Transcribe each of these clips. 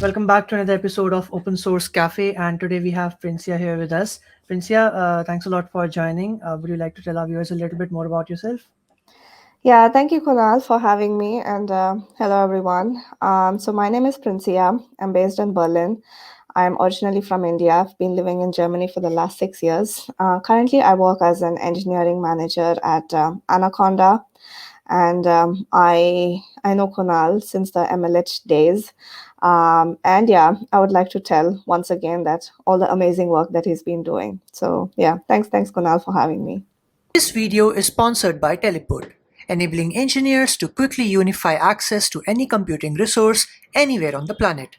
welcome back to another episode of Open Source Cafe. And today we have Princiya here with us. Princiya, thanks a lot for joining. Would you like to tell our viewers a little bit more about yourself? Yeah, thank you, Kunal, for having me. And hello, everyone. So, my name is Princiya. I'm based in Berlin. I'm originally from India. I've been living in Germany for the last 6 years. Currently, I work as an engineering manager at Anaconda. And I know Kunal since the MLH days. And yeah, I would like to tell once again that all the amazing work that he's been doing. So, yeah, thanks, Kunal, for having me. This video is sponsored by Teleport, enabling engineers to quickly unify access to any computing resource anywhere on the planet.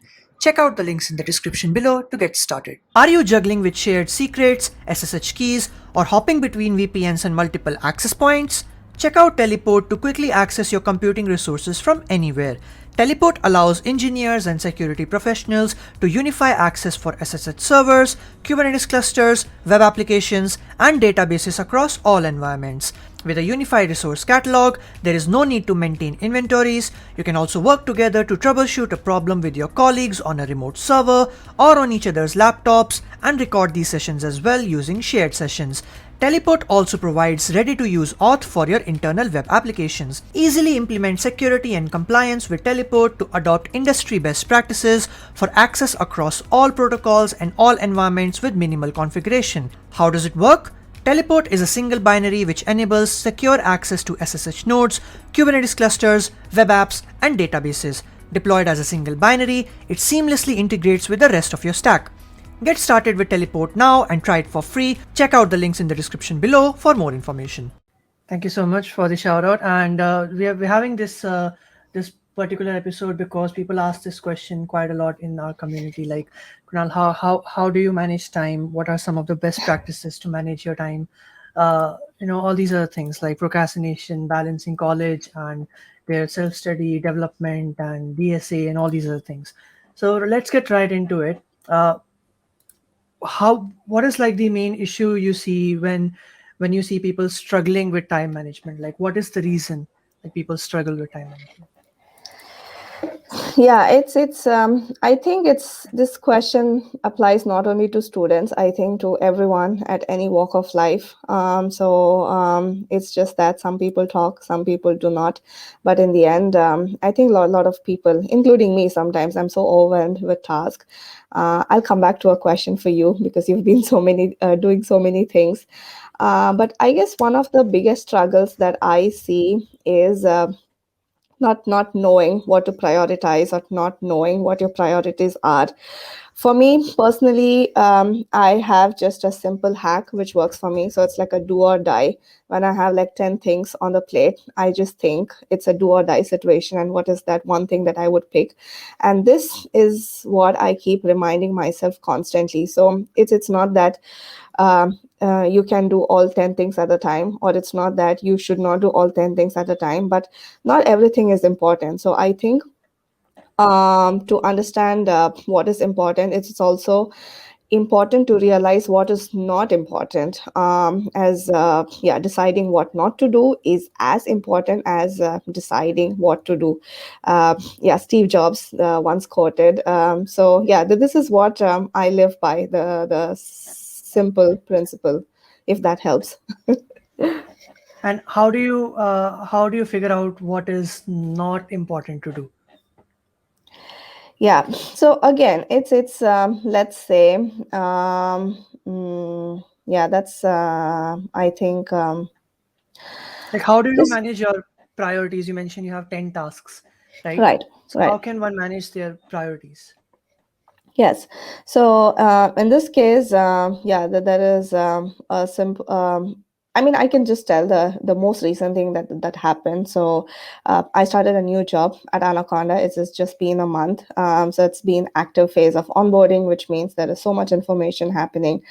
Check out the links in the description below to get started. Are you juggling with shared secrets, SSH keys, or hopping between VPNs and multiple access points? Check out Teleport to quickly access your computing resources from anywhere. Teleport allows engineers and security professionals to unify access for SSH servers, Kubernetes clusters, web applications, and databases across all environments. With a unified resource catalog, there is no need to maintain inventories. You can also work together to troubleshoot a problem with your colleagues on a remote server or on each other's laptops and record these sessions as well using shared sessions. Teleport also provides ready-to-use auth for your internal web applications. Easily implement security and compliance with Teleport to adopt industry best practices for access across all protocols and all environments with minimal configuration. How does it work? Teleport is a single binary which enables secure access to SSH nodes, Kubernetes clusters, web apps, and databases. Deployed as a single binary, it seamlessly integrates with the rest of your stack. Get started with Teleport now and try it for free. Check out the links in the description below for more information. Thank you so much for the shout out. And we're having this particular episode because people ask this question quite a lot in our community. Like, Kunal, how do you manage time? What are some of the best practices to manage your time? All these other things like procrastination, balancing college and their self study, development, and DSA, and all these other things. So let's get right into it. What is like the main issue you see when you see people struggling with time management? Like, what is the reason that people struggle with time management? Yeah, it's I think it's this question applies not only to students, I think to everyone at any walk of life. It's just that some people talk, some people do not. But in the end, I think lot of people, including me, sometimes I'm so overwhelmed with tasks. I'll come back to a question for you because you've been doing so many things. But I guess one of the biggest struggles that I see is not knowing what to prioritize or not knowing what your priorities are. For me personally, I have just a simple hack which works for me. So it's like a do or die. When I have like 10 things on the plate, I just think it's a do or die situation, and what is that one thing that I would pick? And this is what I keep reminding myself constantly. So it's not that you can do all 10 things at a time, or it's not that you should not do all 10 things at a time, but not everything is important. So I think to understand what is important, it's also important to realize what is not important, as yeah, deciding what not to do is as important as deciding what to do. Yeah, Steve Jobs once quoted. So yeah, this is what I live by, the simple principle, if that helps. And how do you figure out what is not important to do? Yeah, so again, it's let's say yeah, that's I think Like, how do you this manage your priorities? You mentioned you have 10 tasks, right? right, So right. how can one manage their priorities? Yes. So in this case, yeah, there is a simple. I mean, I can just tell the most recent thing that happened. So I started a new job at Anaconda. It's just been a month. So it's been active phase of onboarding, which means there is so much information happening.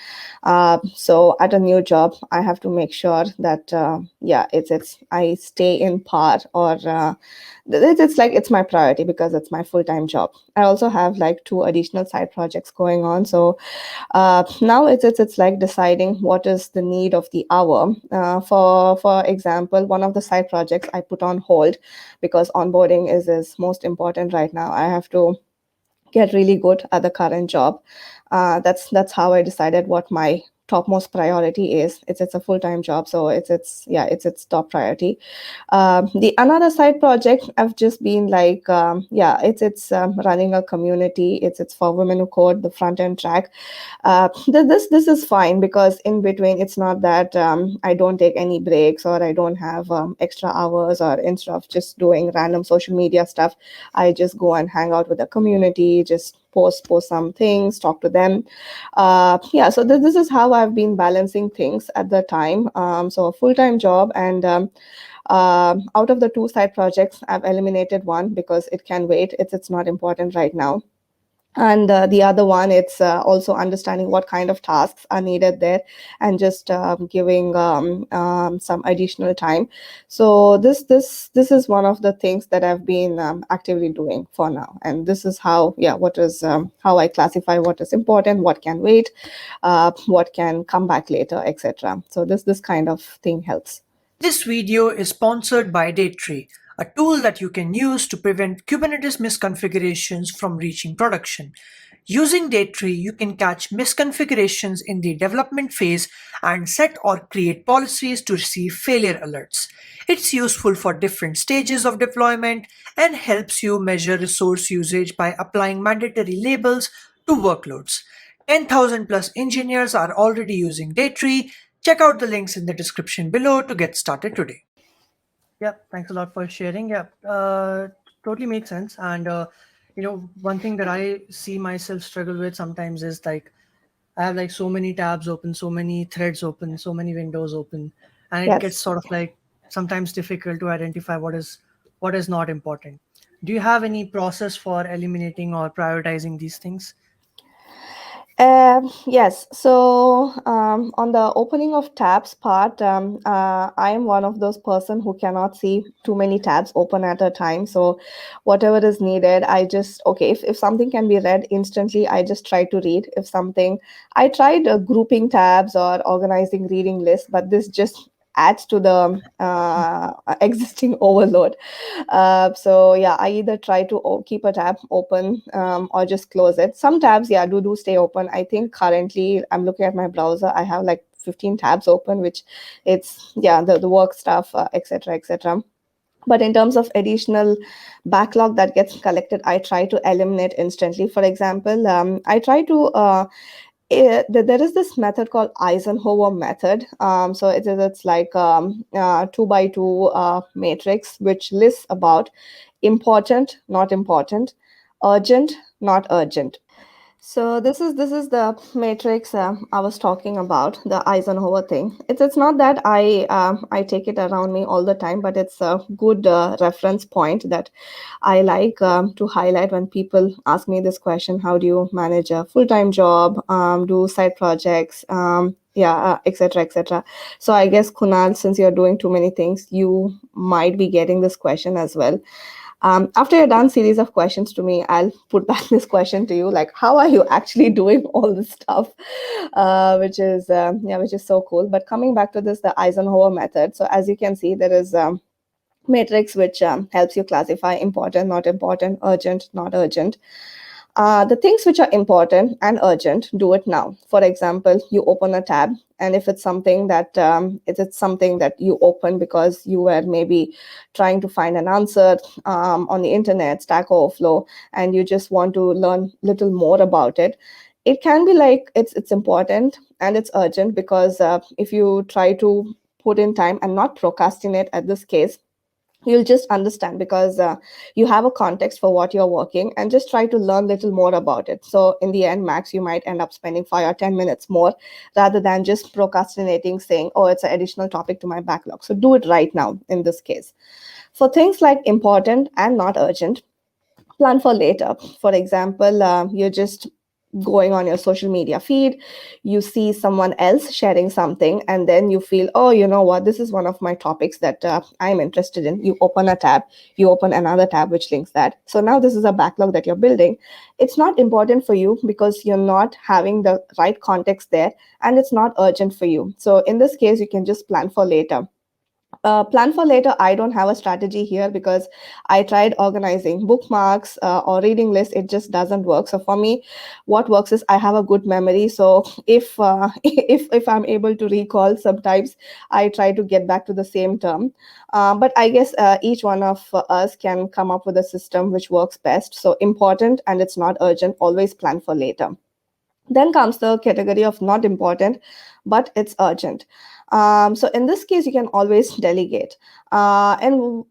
So at a new job, I have to make sure that yeah, it's I stay in par, or it's like it's my priority because it's my full-time job. I also have like two additional side projects going on. So now it's like deciding what is the need of the hour. For example, one of the side projects I put on hold because onboarding is most important right now. I have to get really good at the current job. That's how I decided what my topmost priority is. It's a full-time job, so it's top priority. The another side project I've just been like, it's running a community. It's for women who code, the front end track. This is fine because in between it's not that I don't take any breaks or I don't have extra hours, or instead of just doing random social media stuff, I just go and hang out with the community, just post some things, talk to them. So this is how I've been balancing things at the time. So a full-time job, and out of the two side projects, I've eliminated one because it can wait. It's not important right now. And the other one, it's also understanding what kind of tasks are needed there, and just giving some additional time. So this is one of the things that I've been actively doing for now, and this is how how I classify what is important, what can wait, what can come back later, etc. So this kind of thing helps. This video is sponsored by Datree, a tool that you can use to prevent Kubernetes misconfigurations from reaching production. Using Datree, you can catch misconfigurations in the development phase and set or create policies to receive failure alerts. It's useful for different stages of deployment and helps you measure resource usage by applying mandatory labels to workloads. 10,000 plus engineers are already using Datree. Check out the links in the description below to get started today. Yep, thanks a lot for sharing. Yep, totally makes sense. And one thing that I see myself struggle with sometimes is like I have like so many tabs open, so many threads open, so many windows open, and it gets Yes. sort of like sometimes difficult to identify what is not important. Do you have any process for eliminating or prioritizing these things? Yes. So on the opening of tabs part, I am one of those person who cannot see too many tabs open at a time. So whatever is needed, I just okay. If something can be read instantly, I just try to read. If something, I tried grouping tabs or organizing reading lists, but this just adds to the existing overload. So yeah, I either try to keep a tab open or just close it. Some tabs, yeah, do stay open. I think currently I'm looking at my browser. I have like 15 tabs open, which it's yeah the work stuff, etc. etc. But in terms of additional backlog that gets collected, I try to eliminate instantly. For example, I try to there is this method called Eisenhower method. So it's like 2 by 2 matrix, which lists about important, not important, urgent, not urgent. So this is the matrix I was talking about, the Eisenhower thing. It's not that I take it around me all the time, but it's a good reference point that I like to highlight when people ask me this question: How do you manage a full time job? Do side projects? Etc. etc. So I guess Kunal, since you're doing too many things, you might be getting this question as well. After you're done series of questions to me, I'll put back this question to you, like, how are you actually doing all this stuff? Which is so cool. But coming back to this, the Eisenhower method. So as you can see, there is matrix which helps you classify important, not important, urgent, not urgent. The things which are important and urgent, do it now. For example, you open a tab, and if it's something that it's something that you open because you were maybe trying to find an answer on the internet, Stack Overflow, and you just want to learn little more about it, it can be like it's important and it's urgent, because if you try to put in time and not procrastinate at this case, you'll just understand, because you have a context for what you're working, and just try to learn little more about it. So in the end, max, you might end up spending 5 or 10 minutes more, rather than just procrastinating, saying, oh, it's an additional topic to my backlog. So do it right now in this case. For things like important and not urgent, plan for later. For example, you're just going on your social media feed, you see someone else sharing something, and then you feel, oh, you know what, this is one of my topics that I'm interested in. You open a tab, you open another tab which links that. So now this is a backlog that you're building. It's not important for you because you're not having the right context there, and it's not urgent for you. So in this case, you can just plan for later. Plan for later, I don't have a strategy here because I tried organizing bookmarks or reading lists. It just doesn't work. So for me, what works is I have a good memory. So if if I'm able to recall, sometimes I try to get back to the same term. But I guess each one of us can come up with a system which works best. So important and it's not urgent. Always plan for later. Then comes the category of not important, but it's urgent. So in this case, you can always delegate. And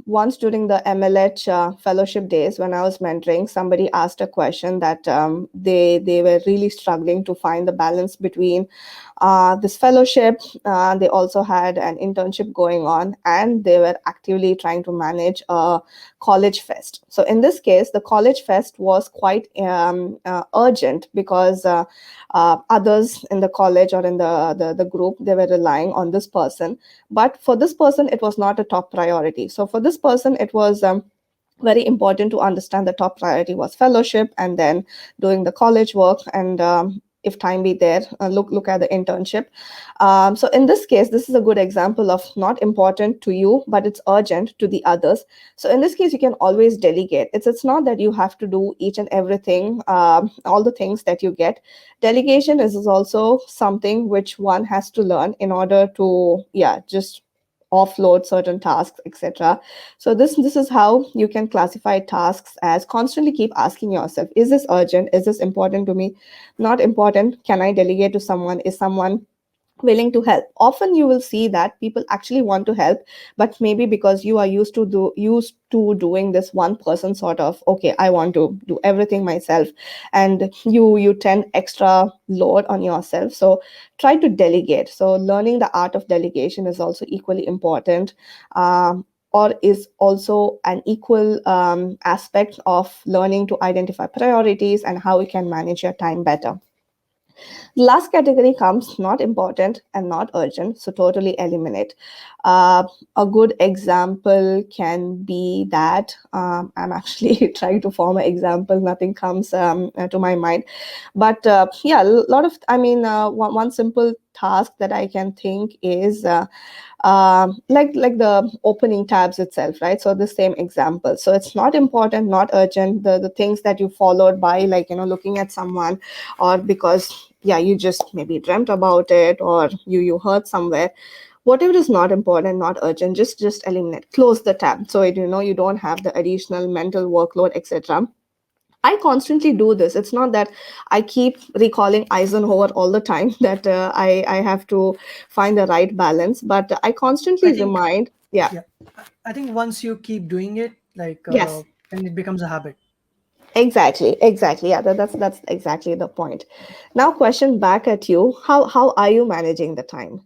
once during the MLH fellowship days, when I was mentoring, somebody asked a question that they were really struggling to find the balance between this fellowship. They also had an internship going on, and they were actively trying to manage a college fest. So in this case, the college fest was quite urgent because others in the college or in the group, they were relying on this person. But for this person, it was not a top priority. So for this person, it was very important to understand the top priority was fellowship and then doing the college work, and if time be there, look at the internship. So in this case, this is a good example of not important to you but it's urgent to the others. So in this case, you can always delegate. It's not that you have to do each and everything, all the things that you get. Delegation is also something which one has to learn in order to, yeah, just offload certain tasks, etc. So this is how you can classify tasks as constantly keep asking yourself, is this urgent, is this important to me, not important, can I delegate to someone, is someone willing to help. Often you will see that people actually want to help, but maybe because you are used to doing this one person sort of, okay, I want to do everything myself, and you tend extra load on yourself. So try to delegate. So learning the art of delegation is also equally important, or is also an equal aspect of learning to identify priorities and how you can manage your time better. Last category comes not important and not urgent, so totally eliminate. Uh, a good example can be that I'm actually trying to form an example. Nothing comes to my mind, but yeah, a lot of. I mean, one simple task that I can think is like the opening tabs itself, right? So the same example. So it's not important, not urgent. The things that you followed by, like, looking at someone, or because, yeah, you just maybe dreamt about it, or you heard somewhere. Whatever is not important, not urgent, just eliminate, close the tab, so you don't have the additional mental workload, etc. I constantly do this. It's not that I keep recalling Eisenhower all the time that I have to find the right balance, but I I constantly think, remind, yeah, yeah, I think once you keep doing it, like, yes, then it becomes a habit. exactly. Yeah, that's exactly the point. Now, question back at you: how are you managing the time?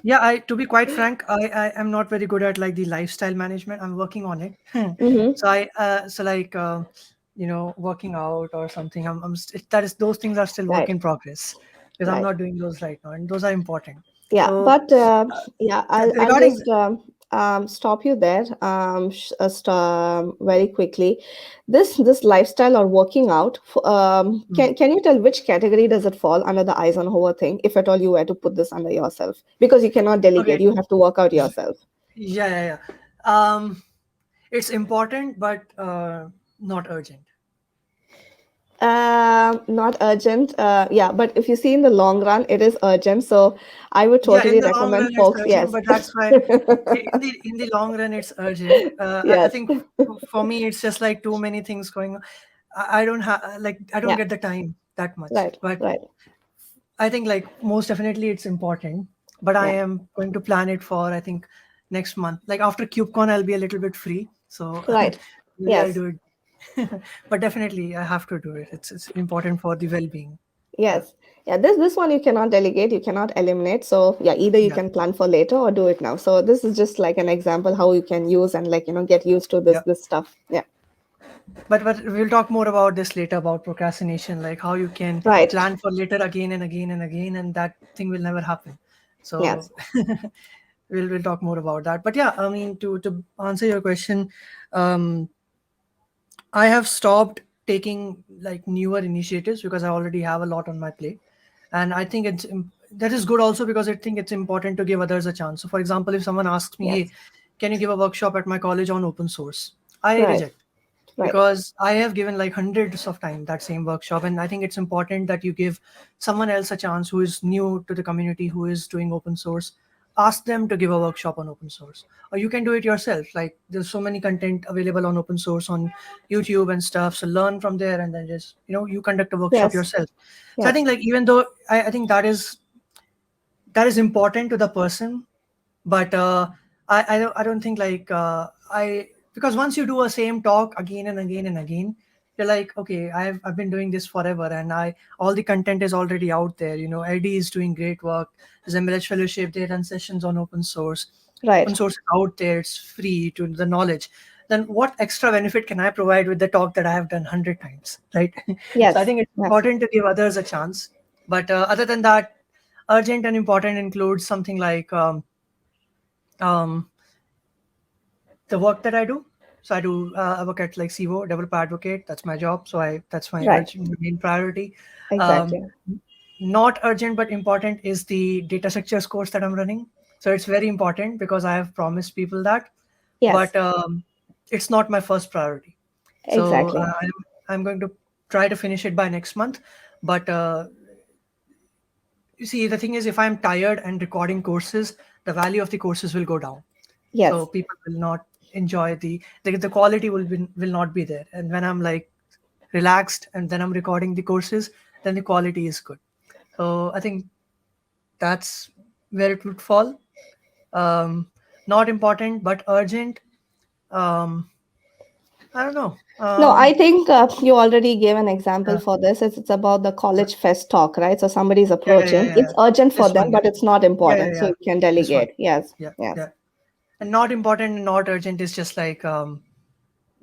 Yeah, to be quite frank, I am not very good at like the lifestyle management. I'm working on it. Mm-hmm. So like, working out or something. That is, those things are still work Right, in progress, because I'm right. not doing those right now, and those are important. Yeah, So but yeah, I'll regarding, just stop you there very quickly. This lifestyle or working out, mm, can you tell which category does it fall under the Eisenhower thing, if at all you were to put this under yourself? Because you cannot delegate, okay, you have to work out yourself. yeah, yeah, yeah. It's important, but not urgent. Not urgent. Yeah, but if you see in the long run, it is urgent. So I would Yeah, in totally the long run recommend it's folks. urgent, Yes, but that's why in the long run it's urgent. I yes, think for me it's just like too many things going on. I don't have, like, I don't yeah, get the time that much. right, But right, I think, like, most definitely it's important. But I yeah, am going to plan it for, I think, next month. Like after KubeCon, I'll be a little bit free, so right. maybe I'll Yes. do it. But definitely I have to do it. It's important for the well-being. Yeah, Yes. Yeah, this one you cannot delegate, you cannot eliminate. So yeah, either you yeah, can plan for later or do it now. So this is just like an example how you can use and, like, get used to this yeah. this stuff. Yeah. But we'll talk more about this later, about procrastination, like how you can Right. plan for later again and again and again, and that thing will never happen. So Yes. we'll talk more about that. But yeah, I mean, to answer your question, um, I have stopped taking like newer initiatives because I already have a lot on my plate, and I think that is good also, because I think it's important to give others a chance. So for example, if someone asks me, hey, Yes. can you give a workshop at my college on open source, I Right. reject, Right. because I have given like hundreds of time that same workshop, and I think it's important that you give someone else a chance who is new to the community, who is doing open source. Ask them to give a workshop on open source, or you can do it yourself. Like there's so many content available on open source on YouTube and stuff. So learn from there, and then just you conduct a workshop Yes. yourself. So I Yes. think like even though I think that is important to the person, but I don't think like I because once you do a same talk again and again and again, you're like, okay, I've been doing this forever, and I all the content is already out there. Eddie is doing great work. There's MLH fellowship. They run sessions on open source. Right. Open source is out there. It's free to the knowledge. Then what extra benefit can I provide with the talk that I have done 100 times, right? So I Yes. think it's Yes. important to give others a chance. But other than that, urgent and important includes something like um, the work that I do. So I work at like CVO, developer advocate. That's my job. So that's my Right. urgent main priority. Um, Exactly. Not urgent but important is the data structures course that I'm running. So it's very important because I have promised people that, Yes. but it's not my first priority. So Exactly. I'm going to try to finish it by next month. But you see, the thing is, if I'm tired and recording courses, the value of the courses will go down. So Yes. people will not enjoy the quality will not be there. And when I'm like relaxed and then I'm recording the courses, then the quality is good. So I think that's where it would fall. Um, Not important but urgent. Um, I don't know. No, I think you already gave an example Yeah, for this. It's about the yeah, college fest talk, right? So somebody's yeah, yeah, yeah, approaching. yeah, It's yeah. urgent for This them, one, yeah, but it's not yeah, yeah, important. So yeah. you can This one, delegate. Yes. yeah, Yes. yeah. And not important and not urgent is just like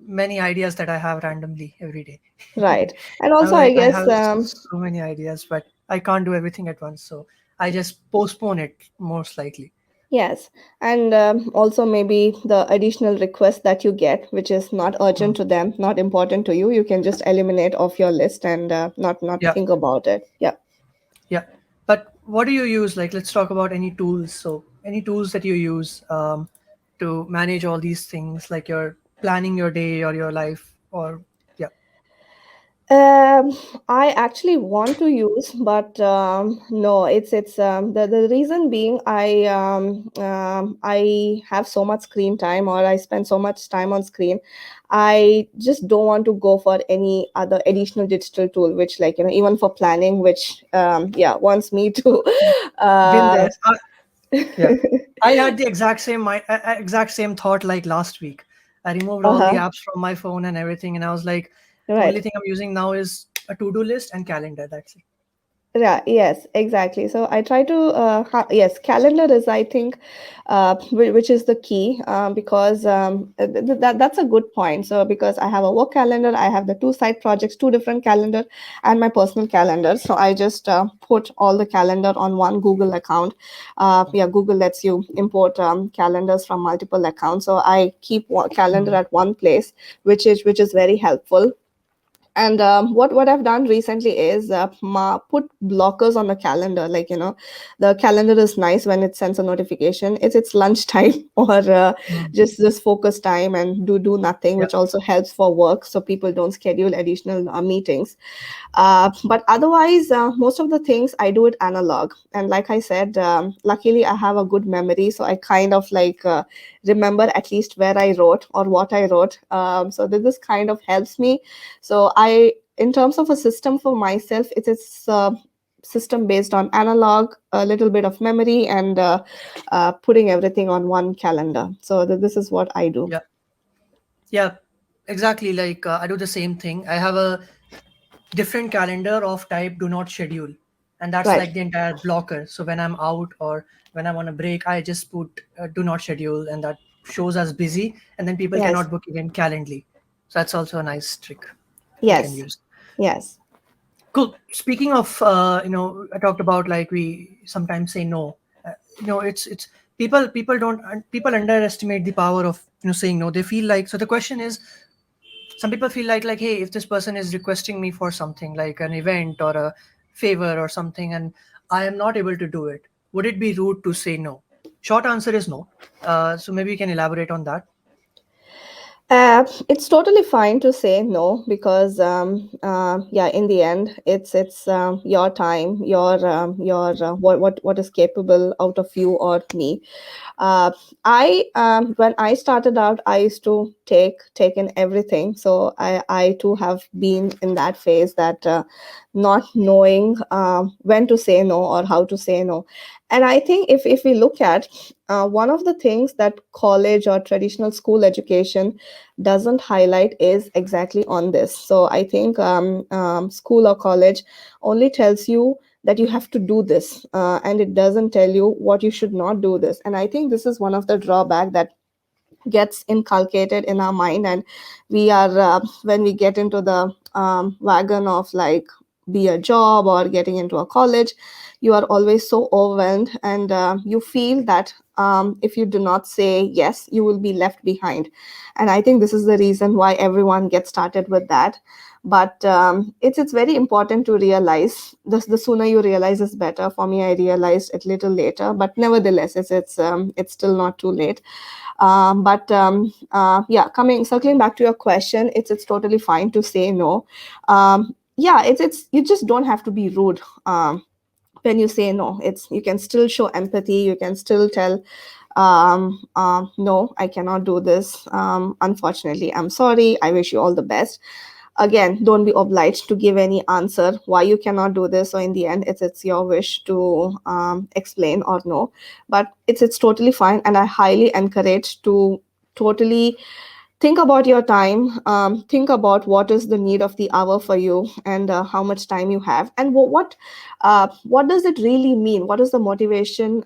many ideas that I have randomly every day. Right. And I'm also, I like, I guess, have so many ideas, but I can't do everything at once. So I just postpone it most likely. yes. And also, maybe the additional request that you get, which is not Hmm. urgent to them, not important to you, you can just eliminate off your list and not Yeah, think about it. Yeah. yeah. But what do you use? Like, let's talk about any tools. So, any tools that you use to manage all these things, like you're planning your day or your life, or yeah. Um, I actually want to use, but no, it's the reason being I have so much screen time, or I spend so much time on screen. I just don't want to go for any other additional digital tool, which, like, even for planning, which wants me to Been uh there. Yeah, I had the exact same thought like last week. I removed all the uh-huh, apps from my phone and everything, and I was like, the only right. thing I'm using now is a to-do list and calendar. That's it. Yeah, yes, exactly. So I try to, yes, calendar is, I think, which is the key, because that's a good point. So because I have a work calendar, I have the two side projects, two different calendar, and my personal calendar. So I just put all the calendar on one Google account. Yeah, Google lets you import calendars from multiple accounts. So I keep one calendar Mm. at one place, which is very helpful. And what I've done recently is put blockers on the calendar. Like, the calendar is nice when it sends a notification. It's lunchtime or Mm. just focus time and do nothing, Yeah. which also helps for work, so people don't schedule additional meetings. But otherwise, most of the things I do it analog. And like I said, luckily I have a good memory, so I kind of like remember at least where I wrote or what I wrote. So this kind of helps me. So in terms of a system for myself, it's a system based on analog, a little bit of memory, and putting everything on one calendar. So this is what I do. Yeah. Yeah. Exactly. Like I do the same thing. I have a different calendar of type do not schedule, and that's Right. like the entire blocker. So when I'm out or when I'm on a break, I just put do not schedule, and that shows as busy, and then people Yes. cannot book it in Calendly. So that's also a nice trick we can Yes. use. Yes. Cool. Speaking of, I talked about like we sometimes say no. It's people underestimate the power of saying no. They feel like, so the question is, some people feel like, hey, if this person is requesting me for something like an event or a favor or something, and I am not able to do it, would it be rude to say no? Short answer is no. So maybe you can elaborate on that. It's totally fine to say no because yeah, in the end, it's your time, your what is capable out of you or me. I When I started out, I used to take in everything. So I too have been in that phase that not knowing when to say no or how to say no. And I think if we look at one of the things that college or traditional school education doesn't highlight is exactly on this. So I think school or college only tells you that you have to do this, and it doesn't tell you what you should not do this. And I think this is one of the drawback that gets inculcated in our mind, and we are when we get into the wagon of like be a job or getting into a college, you are always so overwhelmed, and you feel that if you do not say yes, you will be left behind. And I think this is the reason why everyone gets started with that. But it's very important to realize this. The sooner you realize is better. For me, I realized it little later, but nevertheless it's still not too late. But yeah, coming circling back to your question, it's totally fine to say no. Yeah, it's you just don't have to be rude. When you say no, it's you can still show empathy. You can still tell, no, I cannot do this. Unfortunately, I'm sorry. I wish you all the best. Again, don't be obliged to give any answer why you cannot do this. So in the end, it's your wish to explain or no. But it's totally fine, and I highly encourage to totally think about your time. Think about what is the need of the hour for you, and how much time you have, and what does it really mean. What is the motivation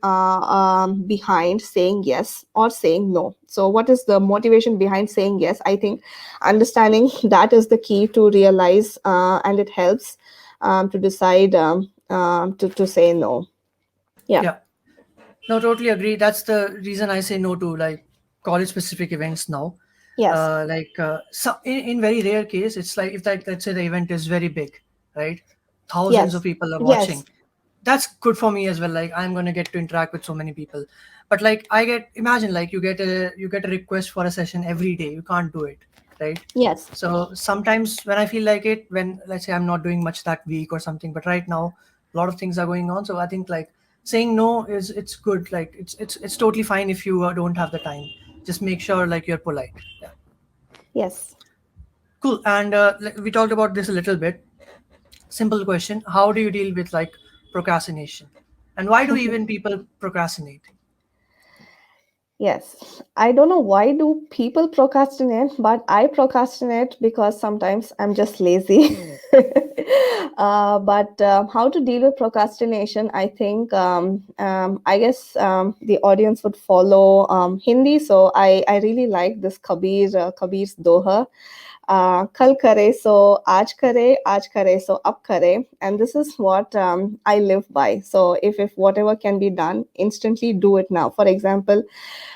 behind saying yes or saying no? So what is the motivation behind saying yes? I think understanding that is the key to realize, and it helps to decide to say no. Yeah. Yeah. No, totally agree. That's the reason I say no to like college specific events now. Yes. So in very rare case, it's like if like let's say the event is very big, right? Thousands of Yes. people are Yes. watching. That's good for me as well. Like I'm gonna get to interact with so many people. But like I get imagine like you get a request for a session every day. You can't do it, right? Yes. So sometimes when I feel like it, when let's say I'm not doing much that week or something, but right now a lot of things are going on. So I think like saying no is it's good. Like it's totally fine if you don't have the time. Just make sure like you're polite. Yeah. Yes. Cool. And we talked about this a little bit. Simple question: how do you deal with like procrastination, and why do even people procrastinate? Yes, I don't know why do people procrastinate, but I procrastinate because sometimes I'm just lazy. But how to deal with procrastination? I think I guess the audience would follow Hindi, so I really like this Kabir's Doha. Kal kare so aaj kare so ab kare, and this is what I live by. So if whatever can be done instantly, do it now. For example,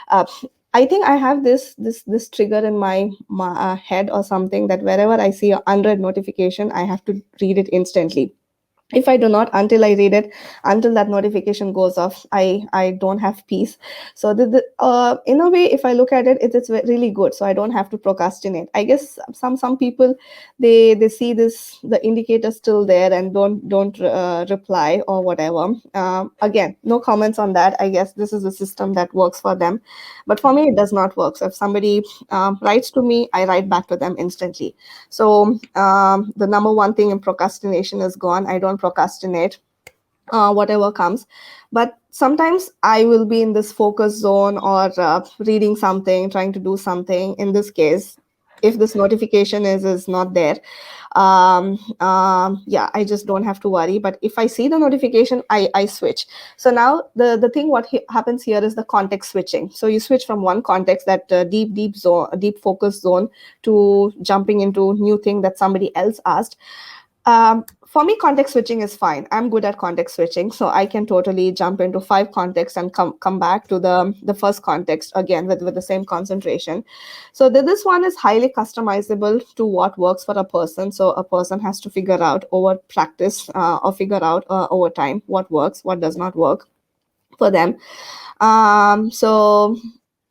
uh, I think I have this trigger in my head or something, that wherever I see a unread notification, I have to read it instantly. If I do not, until I read it, until that notification goes off, I don't have peace. So in a way, if I look at it, it's really good, so I don't have to procrastinate. I guess some people, they see this, the indicator still there, and don't reply or whatever. Again, no comments on that. I guess this is a system that works for them, but for me it does not work. So if somebody writes to me, I write back to them instantly. So the number one thing in procrastination is gone. I don't procrastinate, whatever comes. But sometimes I will be in this focus zone, or reading something, trying to do something. In this case, if this notification is not there, yeah, I just don't have to worry. But if I see the notification, I switch. So now the thing what happens here is the context switching. So you switch from one context, that deep zone, deep focus zone, to jumping into new thing that somebody else asked. For me, context switching is fine. I'm good at context switching, so I can totally jump into 5 contexts and come back to the first context again with the same concentration. So this one is highly customizable to what works for a person. So a person has to figure out over practice or figure out over time what works, what does not work for them. So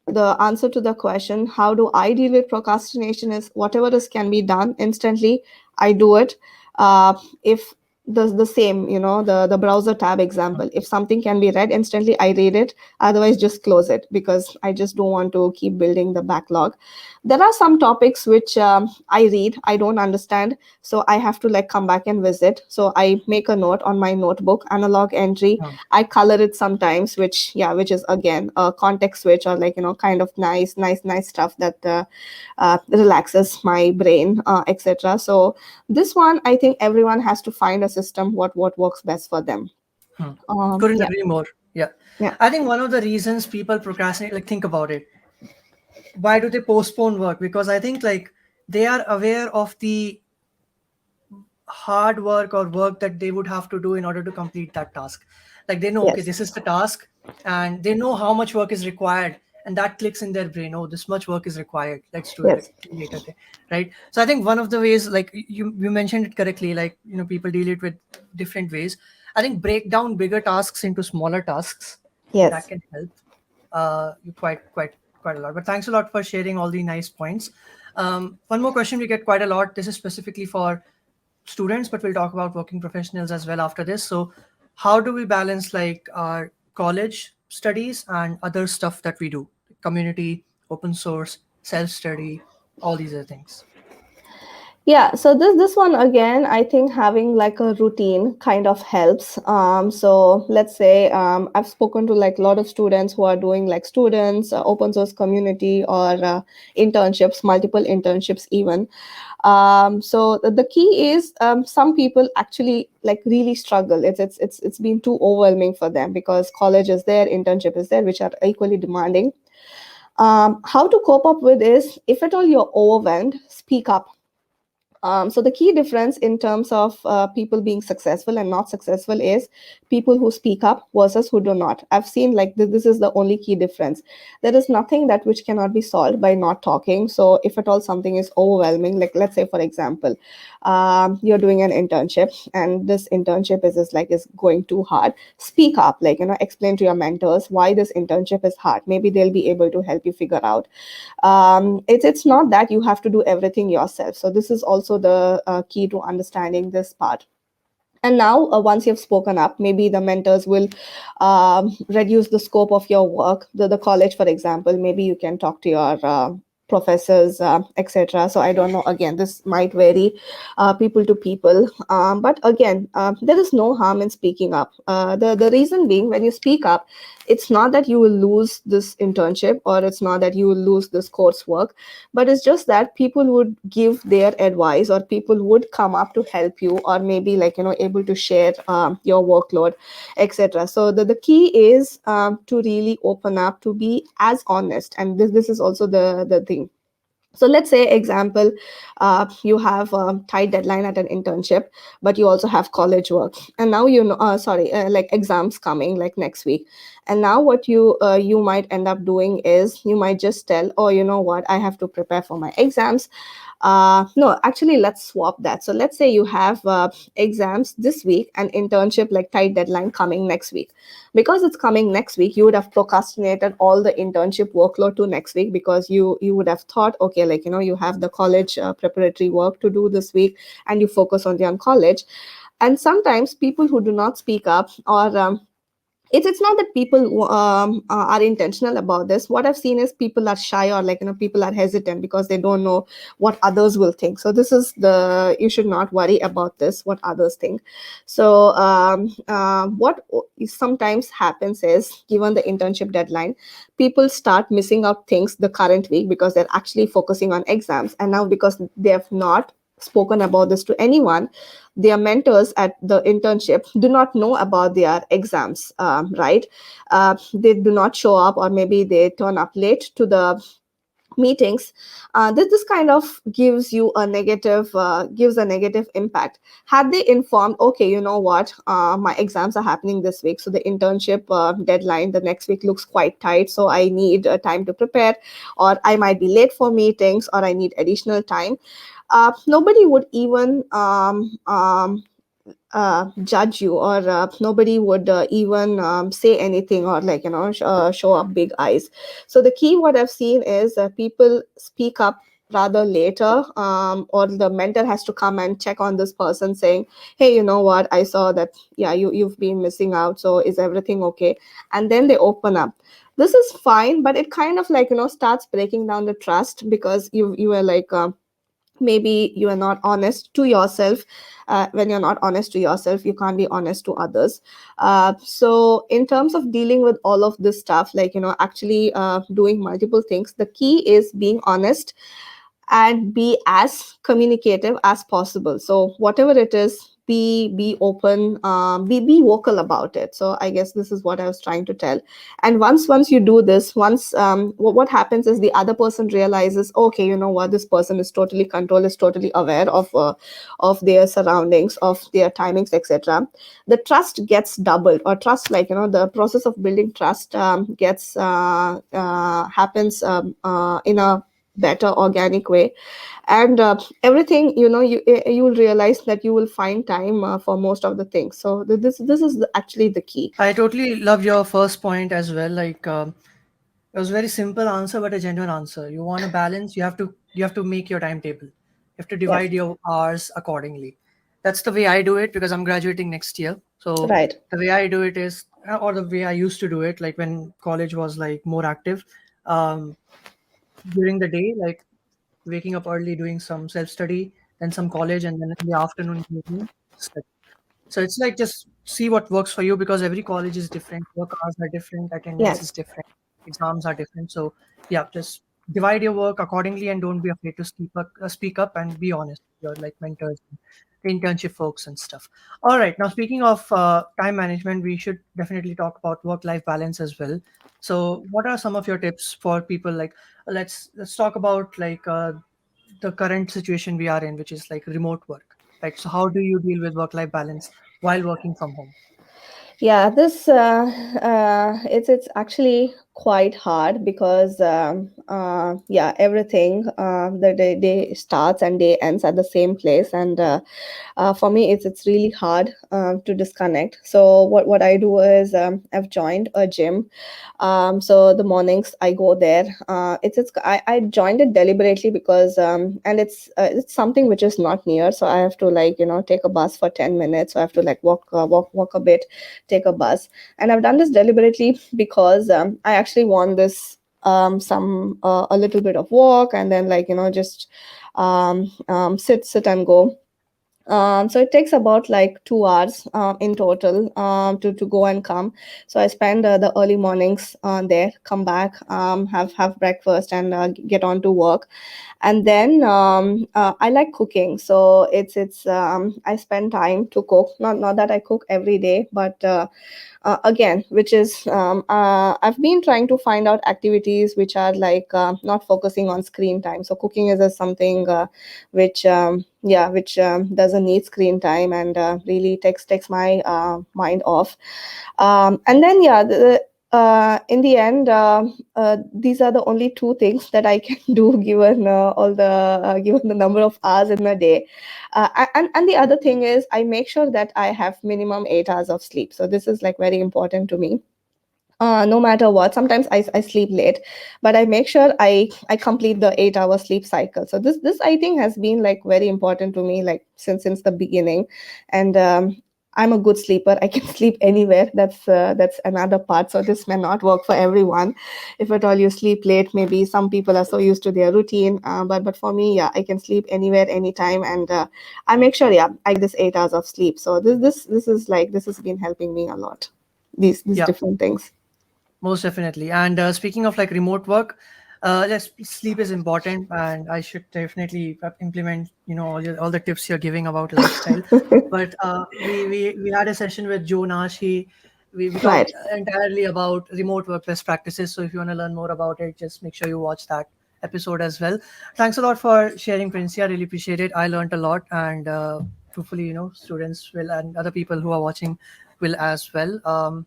the answer to the question, how do I deal with procrastination, is whatever is can be done instantly, I do it. If the same, the browser tab example, if something can be read instantly, I read it. Otherwise, just close it, because I just don't want to keep building the backlog. There are some topics which I read, I don't understand, so I have to like come back and visit. So I make a note on my notebook, analog entry. I color it sometimes, which is again a context switch, or like kind of nice stuff that relaxes my brain, etc. So this one, I think everyone has to find a system what works best for them. Couldn't Yeah, agree more. Yeah. yeah, I think one of the reasons people procrastinate, like think about it, why do they postpone work? Because I think like they are aware of the hard work or work that they would have to do in order to complete that task. Like they know, okay, yes, this is the task, and they know how much work is required, and that clicks in their brain. Oh, this much work is required. Let's do it yes, later, right? So I think one of the ways, like you mentioned it correctly, like people deal it with different ways. I think break down bigger tasks into smaller tasks. That yes. can help you quite a lot. But thanks a lot for sharing all the nice points. One more question we get quite a lot. This is specifically for students, but we'll talk about working professionals as well after this. So, how do we balance like our college studies and other stuff that we do, community, open source, self study, all these other things? Yeah, so this one again, I think having like a routine kind of helps. So let's say I've spoken to like a lot of students who are doing like students, open source community, or internships, multiple internships even. So the key is some people actually like really struggle. It's been too overwhelming for them, because college is there, internship is there, which are equally demanding. How to cope up with is, if at all you're overwhelmed, speak up. So the key difference in terms of people being successful and not successful is people who speak up versus who do not. I've seen like this is the only key difference. There is nothing that which cannot be solved by not talking. So if at all something is overwhelming, like let's say for example, you're doing an internship and this internship is going too hard. Speak up, like explain to your mentors why this internship is hard. Maybe they'll be able to help you figure out. It's not that you have to do everything yourself. So this is also the key to understanding this part. And now once you've spoken up, maybe the mentors will reduce the scope of your work. The college, for example, maybe you can talk to your professors, etc. So I don't know, again, this might vary people to people, but again, there is no harm in speaking up. The reason being, when you speak up, it's not that you will lose this internship, or it's not that you will lose this coursework, but it's just that people would give their advice, or people would come up to help you, or maybe like able to share your workload, etc. So the key is to really open up, to be as honest. And this is also the thing. So let's say example, you have a tight deadline at an internship, but you also have college work, and now like exams coming like next week. And now what you might end up doing is, you might just tell, oh, you know what, I have to prepare for my exams. No, actually, let's swap that. So let's say you have exams this week and internship, like tight deadline coming next week. Because it's coming next week, you would have procrastinated all the internship workload to next week, because you would have thought, okay, like you have the college preparatory work to do this week, and you focus only on college. And sometimes people who do not speak up, or it's not that people are intentional about this. What I've seen is people are shy, or like people are hesitant because they don't know what others will think. So this is you should not worry about this, what others think. So what sometimes happens is, given the internship deadline, people start missing out things the current week, because they're actually focusing on exams. And now, because they have not spoken about this to anyone, their mentors at the internship do not know about their exams, right? They do not show up, or maybe they turn up late to the meetings, this kind of gives a negative impact. Had they informed, okay, you know what, my exams are happening this week, so the internship deadline the next week looks quite tight, so I need time to prepare, or I might be late for meetings, or I need additional time, nobody would even judge you, or nobody would even say anything, or like, show up big eyes. So the key what I've seen is people speak up rather later, or the mentor has to come and check on this person saying, hey, you know what, I saw that, yeah, you've been missing out, so is everything okay? And then they open up. This is fine, but it kind of like, starts breaking down the trust, because you are like, maybe you are not honest to yourself. When you're not honest to yourself, you can't be honest to others. So in terms of dealing with all of this stuff, like, actually doing multiple things, the key is being honest and be as communicative as possible. So whatever it is, be open, be vocal about it. So I guess this is what I was trying to tell. And once you do this, once what happens is the other person realizes, okay, you know what, this person is totally control, is totally aware of their surroundings, of their timings, etc. The trust gets doubled, or trust, like, the process of building trust gets happens in a better organic way. And everything, you will realize that you will find time for most of the things. So this is actually the key. I totally love your first point as well. Like, it was a very simple answer, but a genuine answer. You want a balance, you have to make your timetable. You have to Yes. divide your hours accordingly. That's the way I do it because I'm graduating next year. So Right. the way I do it is, or the way I used to do it, like when college was like more active, um, during the day, like waking up early, doing some self study, then some college, and then in the afternoon, evening, study. So it's like just see what works for you because every college is different, work hours are different, attendance is Yes. different, exams are different. So yeah, just divide your work accordingly and don't be afraid to speak up and be honest with your like mentors, internship folks and stuff. All right, now speaking of time management, we should definitely talk about work-life balance as well. So what are some of your tips for people like let's talk about like the current situation we are in, which is like remote work. Like, so how do you deal with work-life balance while working from home? Yeah, this it's actually quite hard, because yeah, everything, the day starts and day ends at the same place. And for me, it's really hard to disconnect. So what I do is, I've joined a gym. So the mornings I go there. I joined it deliberately, because and it's something which is not near, so I have to, like, take a bus for 10 minutes, so I have to like walk a bit, take a bus. And I've done this deliberately, because I actually want this some a little bit of walk, and then, like, just sit and go. So it takes about like 2 hours in total, to go and come. So I spend the early mornings there, come back, have breakfast, and get on to work. And then I like cooking, so it's I spend time to cook. Not that I cook every day, but again, which is I've been trying to find out activities which are like not focusing on screen time. So cooking is something which yeah, which doesn't need screen time, and really takes my mind off. And then, yeah, in the end, these are the only two things that I can do, given all the given the number of hours in a day. And the other thing is, I make sure that I have minimum 8 hours of sleep. So this is like very important to me. No matter what, sometimes I sleep late, but I make sure I complete the 8 hour sleep cycle. So this I think has been like very important to me, like since the beginning. And I'm a good sleeper. I can sleep anywhere. That's another part. So this may not work for everyone. If at all you sleep late, maybe some people are so used to their routine. But for me, yeah, I can sleep anywhere, anytime, and I make sure, yeah, I get this 8 hours of sleep. So this is like, this has been helping me a lot. These Yeah, different things. most definitely. And speaking of like remote work, yes, sleep is important, and I should definitely implement all the tips you're giving about lifestyle. But we had a session with Joe Nash. We Right. talked entirely about remote work best practices. So if you want to learn more about it, just make sure you watch that. episode as well. Thanks a lot for sharing, Princiya. I really appreciate it. I learned a lot, and hopefully, students will and other people who are watching will as well.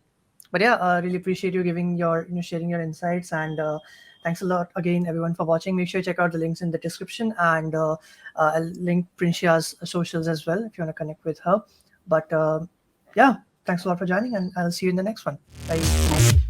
But yeah, I really appreciate you giving your sharing your insights, and thanks a lot again everyone for watching. Make sure you check out the links in the description, and I'll link Princia's socials as well if you want to connect with her. But yeah, thanks a lot for joining, and I'll see you in the next one. Bye.